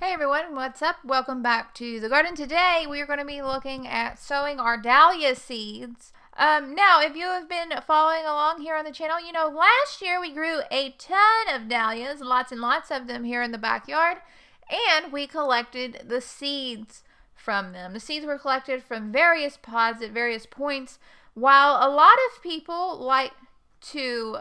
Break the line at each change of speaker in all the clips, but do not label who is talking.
Hey everyone, what's up? Welcome back to the garden. Today we are going to be looking at sowing our dahlia seeds. Now, if you have been following along here on the channel, you know last year we grew a ton of dahlias, lots and lots of them here in the backyard, and we collected the seeds from them. The seeds were collected from various pods at various points. While a lot of people like to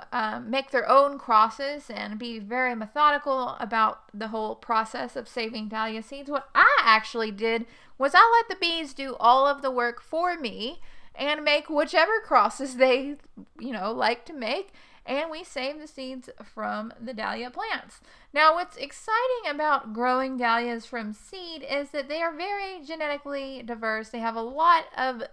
make their own crosses and be very methodical about the whole process of saving dahlia seeds, what I actually did was I let the bees do all of the work for me and make whichever crosses they, like to make, and we saved the seeds from the dahlia plants. Now, what's exciting about growing dahlias from seed is that they are very genetically diverse. They have a lot of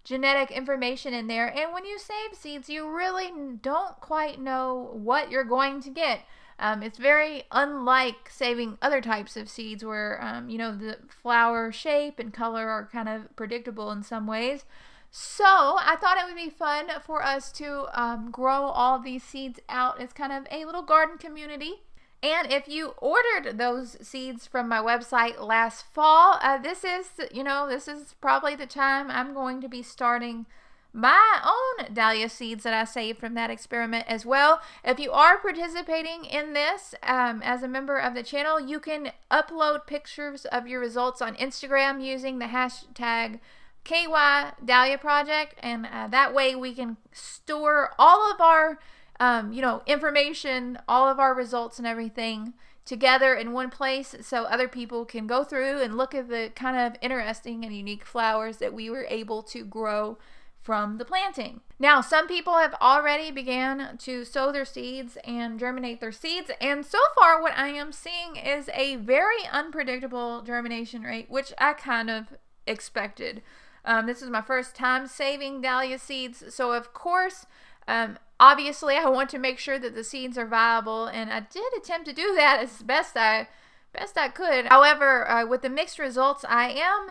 genetic information in there, and when you save seeds you really don't quite know what you're going to get. It's very unlike saving other types of seeds where the flower shape and color are kind of predictable in some ways. So I thought it would be fun for us to grow all these seeds out as kind of a little garden community. And if you ordered those seeds from my website last fall, this is probably the time I'm going to be starting my own dahlia seeds that I saved from that experiment as well. If you are participating in this as a member of the channel, you can upload pictures of your results on Instagram using the hashtag KY Dahlia Project, and that way we can store all of our information, all of our results and everything together in one place so other people can go through and look at the kind of interesting and unique flowers that we were able to grow from the planting. Now, some people have already began to sow their seeds and germinate their seeds, and so far what I am seeing is a very unpredictable germination rate, which I kind of expected. This is my first time saving dahlia seeds, so of course, obviously, I want to make sure that the seeds are viable, and I did attempt to do that as best I could. However, with the mixed results, I am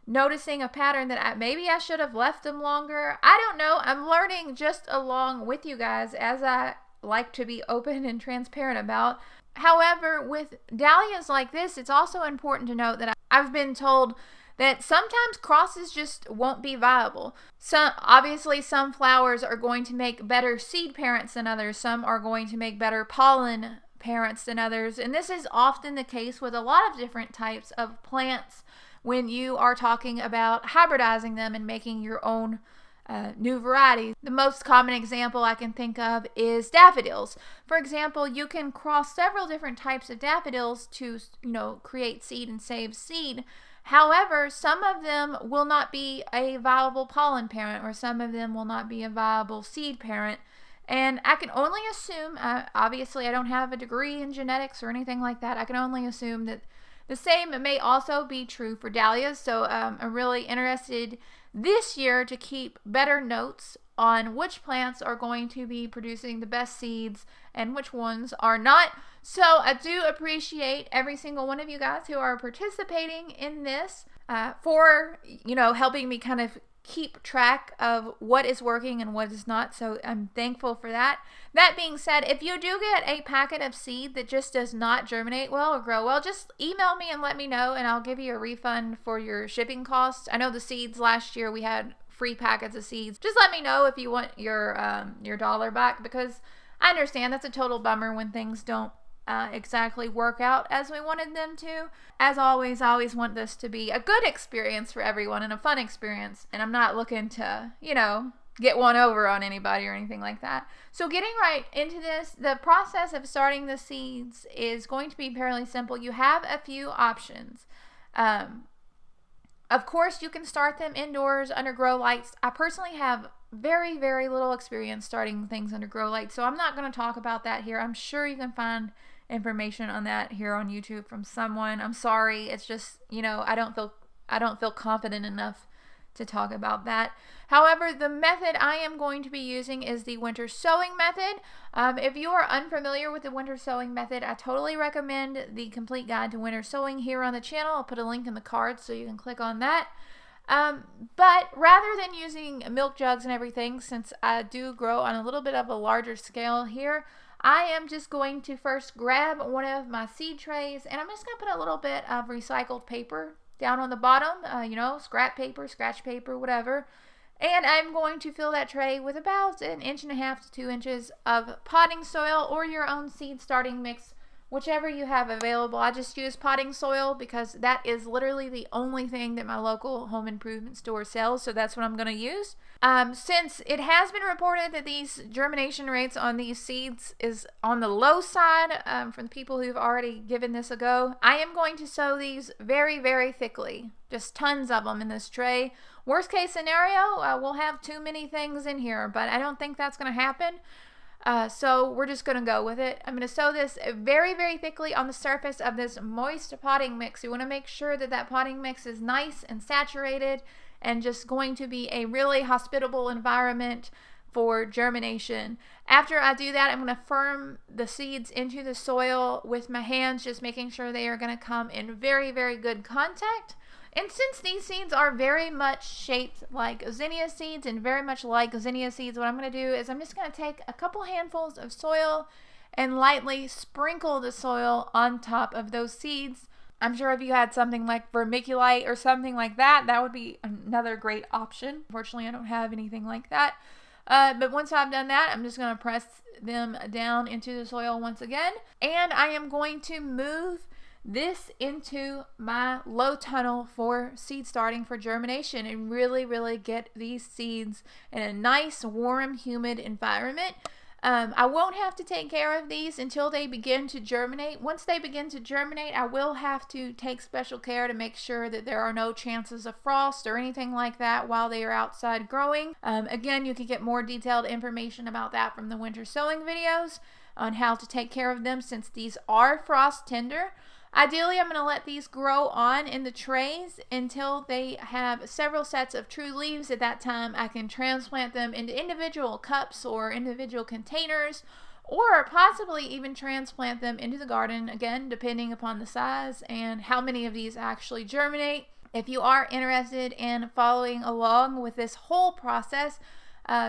noticing a pattern that maybe I should have left them longer. I don't know. I'm learning just along with you guys, as I like to be open and transparent about. However, with dahlias like this, it's also important to note that I've been told that sometimes crosses just won't be viable. Obviously, some flowers are going to make better seed parents than others. Some are going to make better pollen parents than others. And this is often the case with a lot of different types of plants when you are talking about hybridizing them and making your own new varieties. The most common example I can think of is daffodils. For example, you can cross several different types of daffodils to, create seed and save seed. However, some of them will not be a viable pollen parent, or some of them will not be a viable seed parent. And I can only assume, obviously I don't have a degree in genetics or anything like that, I can only assume that the same may also be true for dahlias. So I'm really interested this year to keep better notes on which plants are going to be producing the best seeds and which ones are not. So I do appreciate every single one of you guys who are participating in this for, helping me kind of keep track of what is working and what is not. So I'm thankful for that. That being said, if you do get a packet of seed that just does not germinate well or grow well, just email me and let me know, and I'll give you a refund for your shipping costs. I know the seeds last year we had free packets of seeds. Just let me know if you want your dollar back, because I understand that's a total bummer when things don't exactly work out as we wanted them to. As always, I always want this to be a good experience for everyone and a fun experience, and I'm not looking to, get one over on anybody or anything like that. So getting right into this, the process of starting the seeds is going to be fairly simple. You have a few options. Of course, you can start them indoors under grow lights. I personally have very, very little experience starting things under grow lights, so I'm not going to talk about that here. I'm sure you can find information on that here on YouTube from someone. I'm sorry, it's just, I don't feel confident enough to talk about that. However, the method I am going to be using is the winter sowing method. If you are unfamiliar with the winter sowing method, I totally recommend the complete guide to winter sowing here on the channel. I'll put a link in the card so you can click on that. But rather than using milk jugs and everything, since I do grow on a little bit of a larger scale here, I am just going to first grab one of my seed trays, and I'm just going to put a little bit of recycled paper down on the bottom, scrap paper, scratch paper, whatever. And I'm going to fill that tray with about 1.5 to 2 inches of potting soil or your own seed starting mix, whichever you have available. I just use potting soil because that is literally the only thing that my local home improvement store sells, so that's what I'm going to use. Since it has been reported that these germination rates on these seeds is on the low side from the people who've already given this a go, I am going to sow these very, very thickly. Just tons of them in this tray. Worst case scenario, we'll have too many things in here, but I don't think that's going to happen. So we're just going to go with it. I'm going to sow this very, very thickly on the surface of this moist potting mix. You want to make sure that that potting mix is nice and saturated and just going to be a really hospitable environment for germination. After I do that, I'm going to firm the seeds into the soil with my hands, just making sure they are going to come in very, very good contact. And since these seeds are very much shaped like zinnia seeds and very much like zinnia seeds, what I'm going to do is I'm just going to take a couple handfuls of soil and lightly sprinkle the soil on top of those seeds. I'm sure if you had something like vermiculite or something like that, that would be another great option. Unfortunately, I don't have anything like that. But once I've done that, I'm just going to press them down into the soil once again. And I am going to move this into my low tunnel for seed starting for germination and really, really get these seeds in a nice, warm, humid environment. I won't have to take care of these until they begin to germinate. Once they begin to germinate, I will have to take special care to make sure that there are no chances of frost or anything like that while they are outside growing. Again, you can get more detailed information about that from the winter sowing videos on how to take care of them since these are frost tender. Ideally, I'm going to let these grow on in the trays until they have several sets of true leaves. At that time, I can transplant them into individual cups or individual containers, or possibly even transplant them into the garden, again, depending upon the size and how many of these actually germinate. If you are interested in following along with this whole process,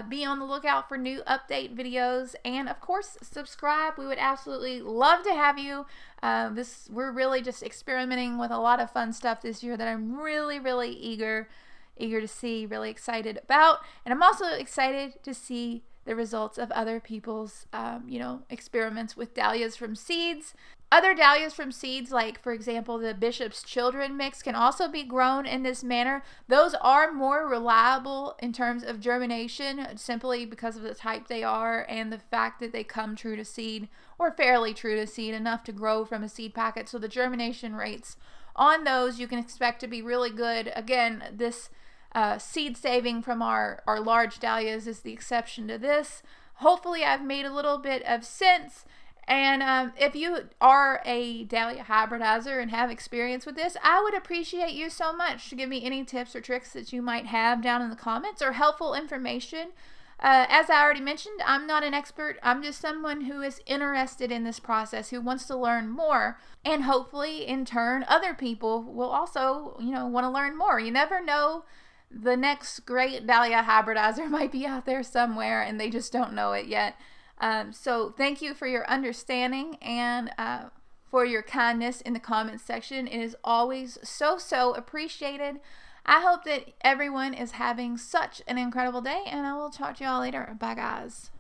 be on the lookout for new update videos, and of course subscribe. We would absolutely love to have you. We're really just experimenting with a lot of fun stuff this year that I'm really, really eager to see, really excited about. And I'm also excited to see the results of other people's experiments with dahlias from seeds. Other dahlias from seeds, like for example the Bishop's Children mix, can also be grown in this manner. Those are more reliable in terms of germination simply because of the type they are and the fact that they come true to seed, or fairly true to seed, enough to grow from a seed packet. So the germination rates on those you can expect to be really good. Again, this seed saving from our large dahlias is the exception to this. Hopefully I've made a little bit of sense. And if you are a dahlia hybridizer and have experience with this, I would appreciate you so much to give me any tips or tricks that you might have down in the comments, or helpful information. As I already mentioned, I'm not an expert. I'm just someone who is interested in this process, who wants to learn more. And hopefully, in turn, other people will also, want to learn more. You never know. The next great dahlia hybridizer might be out there somewhere and they just don't know it yet. So thank you for your understanding and for your kindness in the comments section. It is always so appreciated. I hope that everyone is having such an incredible day, and I will talk to y'all later. Bye, guys.